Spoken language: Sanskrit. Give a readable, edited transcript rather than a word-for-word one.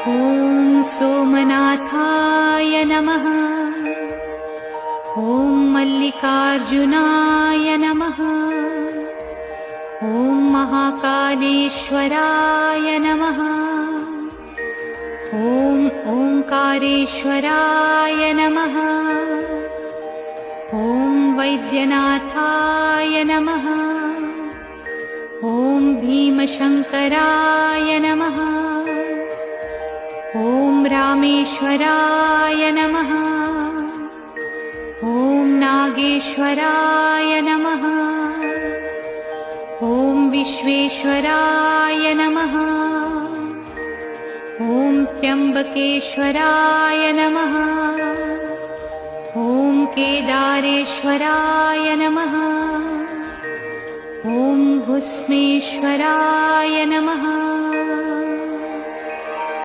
ॐ सोमनाथाय नमः। ॐ मल्लिकार्जुनाय नमः। ॐ महाकालेश्वराय नमः। ॐ ओंकारेश्वराय नमः। ॐ वैद्यनाथाय नमः। ॐ भीमशंकराय नमः। ॐ रामेश्वराय नमः। ॐ नागेश्वराय नमः। ॐ विश्वेश्वराय नमः। ॐ त्र्यंबकेश्वराय नमः। ॐ केदारेश्वराय नमः। ॐ भुस्मेश्वराय नमः।